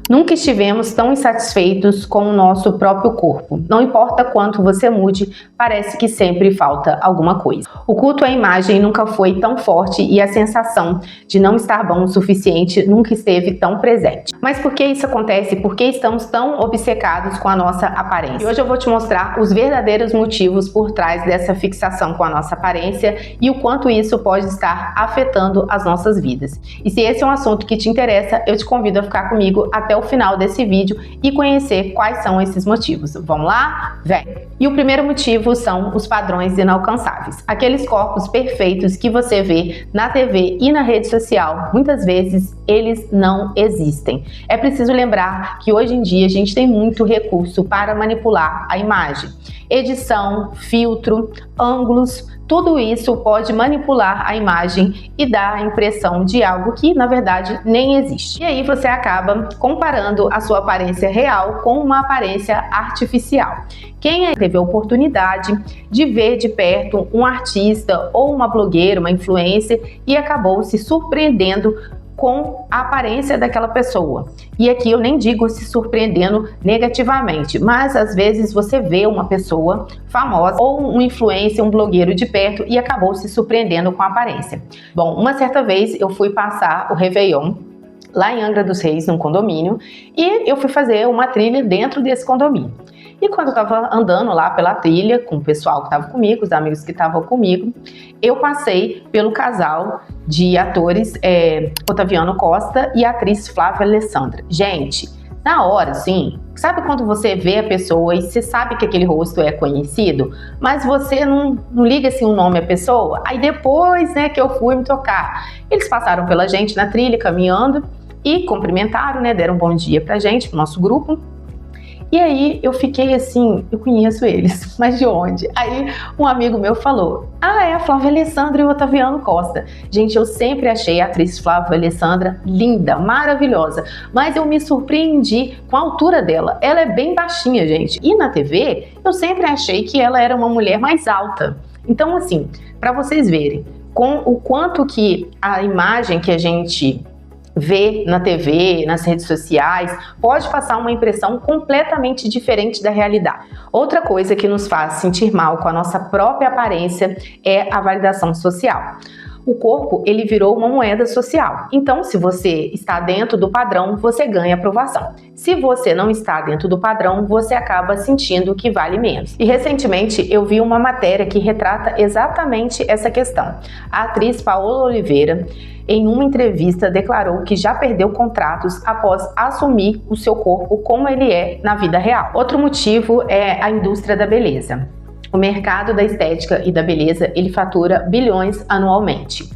Nunca estivemos tão insatisfeitos com o nosso próprio corpo. Não importa quanto você mude, parece que sempre falta alguma coisa. O culto à imagem nunca foi tão forte e a sensação de não estar bom o suficiente nunca esteve tão presente. Mas por que isso acontece? Por que estamos tão obcecados com a nossa aparência? E hoje eu vou te mostrar os verdadeiros motivos por trás dessa fixação com a nossa aparência e o quanto isso pode estar afetando as nossas vidas. E se esse é um assunto que te interessa, eu te convido a ficar comigo até o final desse vídeo e conhecer quais são esses motivos. Vamos lá? Vem! E o primeiro motivo são os padrões inalcançáveis. Aqueles corpos perfeitos que você vê na TV e na rede social, muitas vezes eles não existem. É preciso lembrar que hoje em dia a gente tem muito recurso para manipular a imagem. Edição, filtro, ângulos, tudo isso pode manipular a imagem e dar a impressão de algo que, na verdade, nem existe. E aí você acaba comparando a sua aparência real com uma aparência artificial. Quem teve a oportunidade de ver de perto um artista ou uma blogueira, uma influencer e acabou se surpreendendo com a aparência daquela pessoa. E aqui eu nem digo se surpreendendo negativamente, mas às vezes você vê uma pessoa famosa ou um influencer, um blogueiro de perto e acabou se surpreendendo com a aparência. Bom, uma certa vez eu fui passar o Réveillon lá em Angra dos Reis, num condomínio, e eu fui fazer uma trilha dentro desse condomínio. E quando eu estava andando lá pela trilha, com o pessoal que estava comigo, os amigos que estavam comigo, eu passei pelo casal de atores Otaviano Costa e a atriz Flávia Alessandra. Gente, na hora, assim, sabe quando você vê a pessoa e você sabe que aquele rosto é conhecido, mas você não liga assim o nome à pessoa? Aí depois, né, que eu fui me tocar, eles passaram pela gente na trilha, caminhando, e cumprimentaram, né, deram um bom dia pra gente, pro nosso grupo. E aí eu fiquei assim, eu conheço eles, mas de onde? Aí um amigo meu falou, é a Flávia Alessandra e o Otaviano Costa. Gente, eu sempre achei a atriz Flávia Alessandra linda, maravilhosa, mas eu me surpreendi com a altura dela. Ela é bem baixinha, gente. E na TV, eu sempre achei que ela era uma mulher mais alta. Então assim, para vocês verem com o quanto que a imagem que a gente vê na TV, nas redes sociais, pode passar uma impressão completamente diferente da realidade. Outra coisa que nos faz sentir mal com a nossa própria aparência é a validação social. O corpo, ele virou uma moeda social. Então, se você está dentro do padrão, você ganha aprovação. Se você não está dentro do padrão, você acaba sentindo que vale menos. E recentemente eu vi uma matéria que retrata exatamente essa questão. A atriz Paola Oliveira, em uma entrevista, declarou que já perdeu contratos após assumir o seu corpo como ele é na vida real. Outro motivo é a indústria da beleza. O mercado da estética e da beleza, ele fatura bilhões anualmente.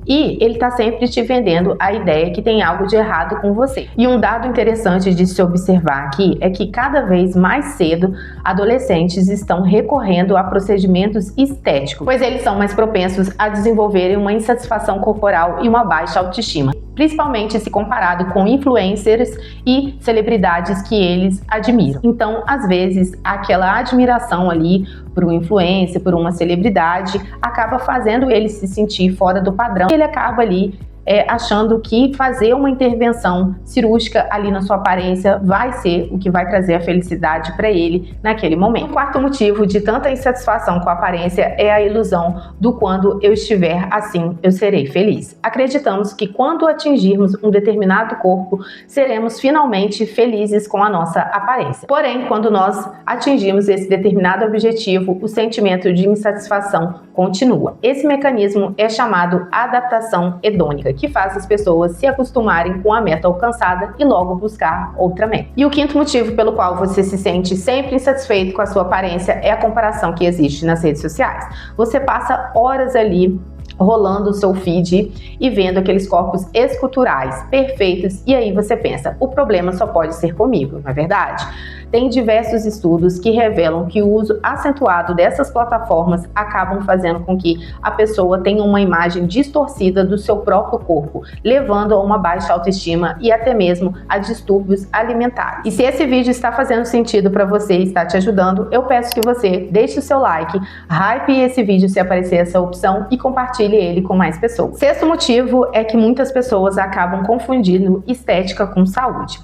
E ele está sempre te vendendo a ideia que tem algo de errado com você. E um dado interessante de se observar aqui é que cada vez mais cedo adolescentes estão recorrendo a procedimentos estéticos, pois eles são mais propensos a desenvolverem uma insatisfação corporal e uma baixa autoestima, principalmente se comparado com influencers e celebridades que eles admiram. Então, às vezes, aquela admiração ali por um influencer, por uma celebridade, acaba fazendo ele se sentir fora do padrão. Ele acaba ali achando que fazer uma intervenção cirúrgica ali na sua aparência vai ser o que vai trazer a felicidade para ele naquele momento. O quarto motivo de tanta insatisfação com a aparência é a ilusão do quando eu estiver assim, eu serei feliz. Acreditamos que quando atingirmos um determinado corpo, seremos finalmente felizes com a nossa aparência. Porém, quando nós atingimos esse determinado objetivo, o sentimento de insatisfação continua. Esse mecanismo é chamado adaptação hedônica, que faz as pessoas se acostumarem com a meta alcançada e logo buscar outra meta. E o quinto motivo pelo qual você se sente sempre insatisfeito com a sua aparência é a comparação que existe nas redes sociais. Você passa horas ali rolando o seu feed e vendo aqueles corpos esculturais perfeitos e aí você pensa, o problema só pode ser comigo, não é verdade? Tem diversos estudos que revelam que o uso acentuado dessas plataformas acabam fazendo com que a pessoa tenha uma imagem distorcida do seu próprio corpo, levando a uma baixa autoestima e até mesmo a distúrbios alimentares. E se esse vídeo está fazendo sentido para você e está te ajudando, eu peço que você deixe o seu like, hype esse vídeo se aparecer essa opção e compartilhe ele com mais pessoas. Sexto motivo é que muitas pessoas acabam confundindo estética com saúde.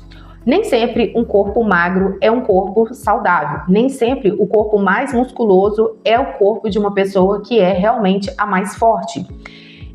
Nem sempre um corpo magro é um corpo saudável. Nem sempre o corpo mais musculoso é o corpo de uma pessoa que é realmente a mais forte.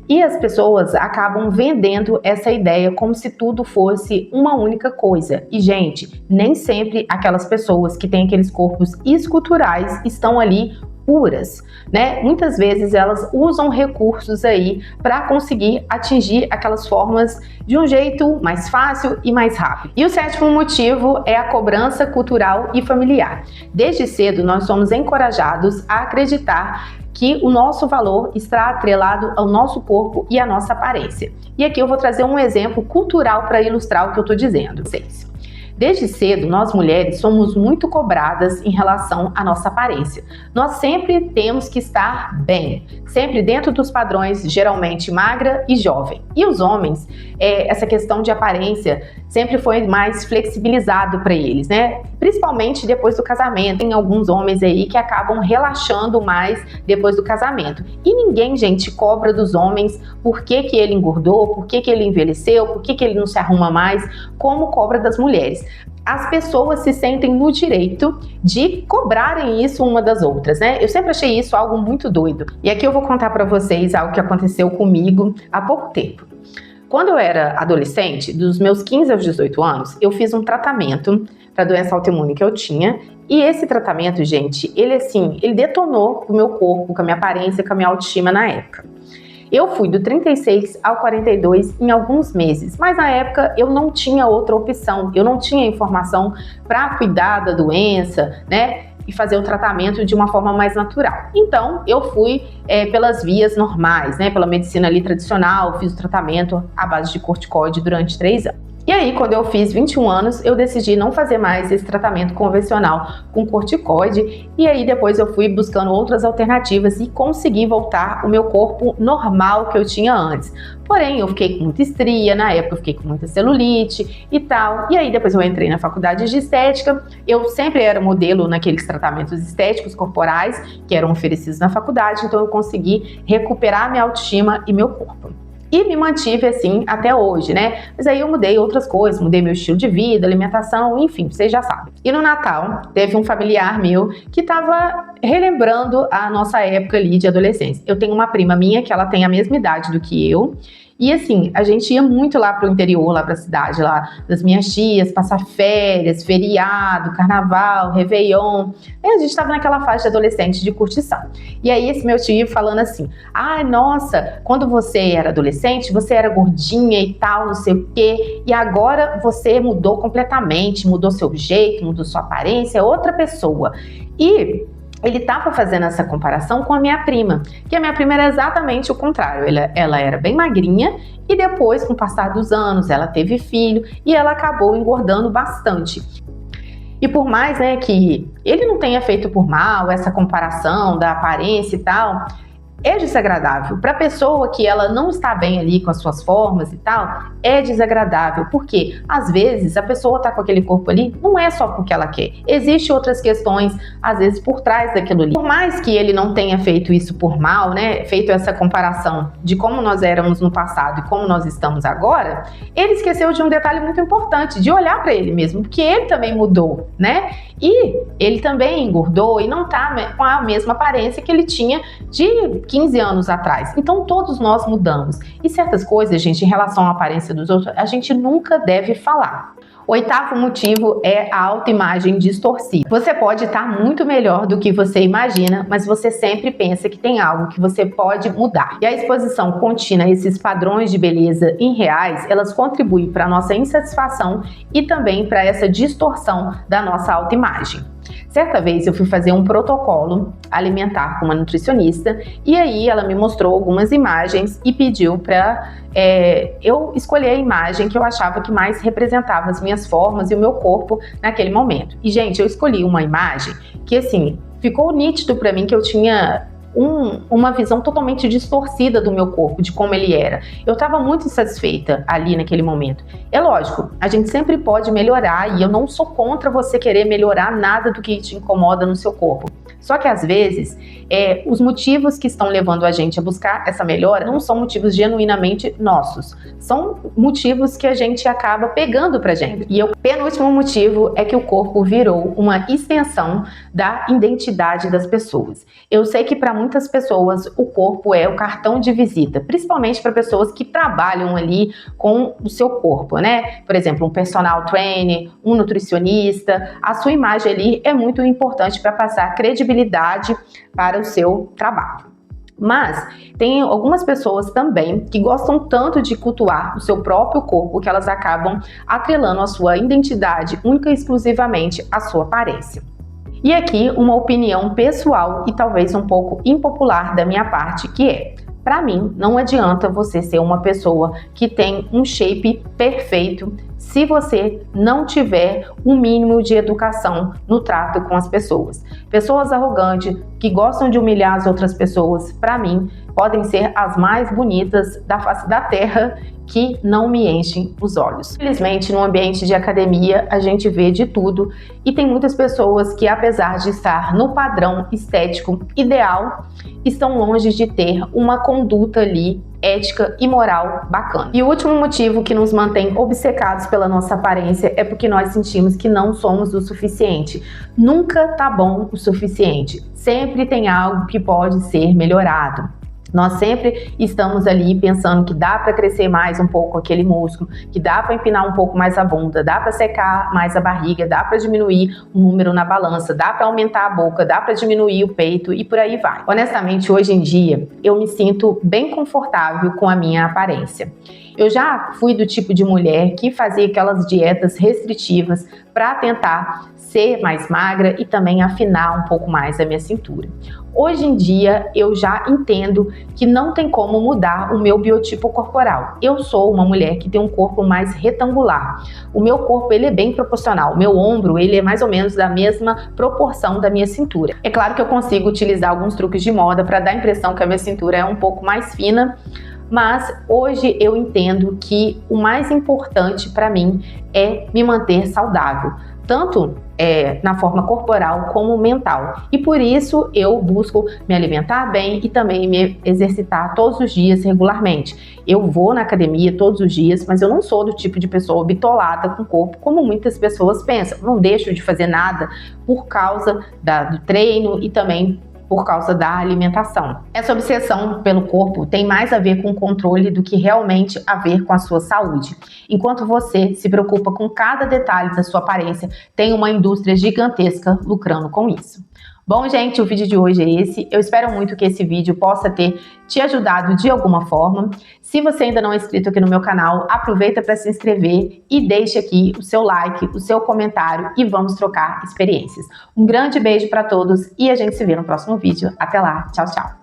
E as pessoas acabam vendendo essa ideia como se tudo fosse uma única coisa. E, gente, nem sempre aquelas pessoas que têm aqueles corpos esculturais estão ali puras, né? Muitas vezes elas usam recursos aí para conseguir atingir aquelas formas de um jeito mais fácil e mais rápido. E o sétimo motivo é a cobrança cultural e familiar. Desde cedo nós somos encorajados a acreditar que o nosso valor está atrelado ao nosso corpo e à nossa aparência. E aqui eu vou trazer um exemplo cultural para ilustrar o que eu estou dizendo. Desde cedo, nós mulheres somos muito cobradas em relação à nossa aparência. Nós sempre temos que estar bem, sempre dentro dos padrões, geralmente magra e jovem. E os homens, essa questão de aparência sempre foi mais flexibilizado para eles, né? Principalmente depois do casamento. Tem alguns homens aí que acabam relaxando mais depois do casamento. E ninguém, gente, cobra dos homens por que ele engordou, por que ele envelheceu, por que ele não se arruma mais, como cobra das mulheres. As pessoas se sentem no direito de cobrarem isso uma das outras, né? Eu sempre achei isso algo muito doido. E aqui eu vou contar para vocês algo que aconteceu comigo há pouco tempo. Quando eu era adolescente, dos meus 15 aos 18 anos, eu fiz um tratamento para a doença autoimune que eu tinha. E esse tratamento, gente, ele detonou com o meu corpo, com a minha aparência, com a minha autoestima na época. Eu fui do 36 ao 42 em alguns meses, mas na época eu não tinha outra opção, eu não tinha informação para cuidar da doença, né? E fazer o tratamento de uma forma mais natural. Então, eu fui pelas vias normais, né? Pela medicina ali tradicional, fiz o tratamento à base de corticoide durante 3 anos. E aí, quando eu fiz 21 anos, eu decidi não fazer mais esse tratamento convencional com corticoide. E aí, depois eu fui buscando outras alternativas e consegui voltar o meu corpo normal que eu tinha antes. Porém, eu fiquei com muita estria, na época eu fiquei com muita celulite e tal. E aí, depois eu entrei na faculdade de estética. Eu sempre era modelo naqueles tratamentos estéticos corporais que eram oferecidos na faculdade. Então, eu consegui recuperar minha autoestima e meu corpo. E me mantive assim até hoje, né? Mas aí eu mudei outras coisas, mudei meu estilo de vida, alimentação, enfim, vocês já sabem. E no Natal, teve um familiar meu que estava relembrando a nossa época ali de adolescência. Eu tenho uma prima minha que ela tem a mesma idade do que eu. E assim, a gente ia muito lá pro interior, lá pra cidade, lá das minhas tias, passar férias, feriado, carnaval, réveillon. E a gente tava naquela fase de adolescente de curtição. E aí esse meu tio falando assim, ai, nossa, quando você era adolescente, você era gordinha e tal, não sei o quê, e agora você mudou completamente, mudou seu jeito, mudou sua aparência, é outra pessoa. E ele estava fazendo essa comparação com a minha prima, que a minha prima era exatamente o contrário. Ela era bem magrinha e depois, com o passar dos anos, ela teve filho e ela acabou engordando bastante. E por mais, né, que ele não tenha feito por mal essa comparação da aparência e tal, é desagradável. Para a pessoa que ela não está bem ali com as suas formas e tal, é desagradável, porque às vezes a pessoa está com aquele corpo ali, não é só porque ela quer. Existem outras questões, às vezes, por trás daquilo ali. Por mais que ele não tenha feito isso por mal, né, feito essa comparação de como nós éramos no passado e como nós estamos agora, ele esqueceu de um detalhe muito importante, de olhar para ele mesmo, porque ele também mudou, né? E ele também engordou e não está com a mesma aparência que ele tinha de 15 anos atrás. Então todos nós mudamos. E certas coisas, gente, em relação à aparência dos outros, a gente nunca deve falar. O oitavo motivo é a autoimagem distorcida. Você pode estar muito melhor do que você imagina, mas você sempre pensa que tem algo que você pode mudar. E a exposição contínua a esses padrões de beleza irreais, elas contribuem para a nossa insatisfação e também para essa distorção da nossa autoimagem. Certa vez eu fui fazer um protocolo alimentar com uma nutricionista e aí ela me mostrou algumas imagens e pediu para eu escolher a imagem que eu achava que mais representava as minhas formas e o meu corpo naquele momento. E, gente, eu escolhi uma imagem que, assim, ficou nítido para mim que eu tinha uma visão totalmente distorcida do meu corpo, de como ele era. Eu estava muito insatisfeita ali naquele momento. É lógico, a gente sempre pode melhorar e eu não sou contra você querer melhorar nada do que te incomoda no seu corpo. Só que às vezes, os motivos que estão levando a gente a buscar essa melhora não são motivos genuinamente nossos, são motivos que a gente acaba pegando pra gente. E o penúltimo motivo é que o corpo virou uma extensão da identidade das pessoas. Eu sei que para muitas pessoas o corpo é o cartão de visita, principalmente para pessoas que trabalham ali com o seu corpo, né? Por exemplo, um personal trainer, um nutricionista, a sua imagem ali é muito importante para passar credibilidade para o seu trabalho. Mas tem algumas pessoas também que gostam tanto de cultuar o seu próprio corpo que elas acabam atrelando a sua identidade única e exclusivamente à sua aparência. E aqui uma opinião pessoal e talvez um pouco impopular da minha parte, que é: para mim, não adianta você ser uma pessoa que tem um shape perfeito se você não tiver um mínimo de educação no trato com as pessoas. Pessoas arrogantes, que gostam de humilhar as outras pessoas, para mim, podem ser as mais bonitas da face da terra, que não me enchem os olhos. Infelizmente, no ambiente de academia, a gente vê de tudo e tem muitas pessoas que, apesar de estar no padrão estético ideal, estão longe de ter uma conduta ali ética e moral bacana. E o último motivo que nos mantém obcecados pela nossa aparência é porque nós sentimos que não somos o suficiente. Nunca tá bom o suficiente. Sempre tem algo que pode ser melhorado. Nós sempre estamos ali pensando que dá para crescer mais um pouco aquele músculo, que dá para empinar um pouco mais a bunda, dá para secar mais a barriga, dá para diminuir o número na balança, dá para aumentar a boca, dá para diminuir o peito e por aí vai. Honestamente, hoje em dia, eu me sinto bem confortável com a minha aparência. Eu já fui do tipo de mulher que fazia aquelas dietas restritivas para tentar ser mais magra e também afinar um pouco mais a minha cintura. Hoje em dia, eu já entendo que não tem como mudar o meu biotipo corporal. Eu sou uma mulher que tem um corpo mais retangular. O meu corpo, ele é bem proporcional. O meu ombro, ele é mais ou menos da mesma proporção da minha cintura. É claro que eu consigo utilizar alguns truques de moda para dar a impressão que a minha cintura é um pouco mais fina, mas hoje eu entendo que o mais importante para mim é me manter saudável, tanto na forma corporal como mental. E por isso eu busco me alimentar bem e também me exercitar todos os dias regularmente. Eu vou na academia todos os dias, mas eu não sou do tipo de pessoa bitolada com o corpo, como muitas pessoas pensam. Não deixo de fazer nada por causa do treino e também por causa da alimentação. Essa obsessão pelo corpo tem mais a ver com controle do que realmente a ver com a sua saúde. Enquanto você se preocupa com cada detalhe da sua aparência, tem uma indústria gigantesca lucrando com isso. Bom, gente, o vídeo de hoje é esse. Eu espero muito que esse vídeo possa ter te ajudado de alguma forma. Se você ainda não é inscrito aqui no meu canal, aproveita para se inscrever e deixe aqui o seu like, o seu comentário e vamos trocar experiências. Um grande beijo para todos e a gente se vê no próximo vídeo. Até lá, tchau, tchau!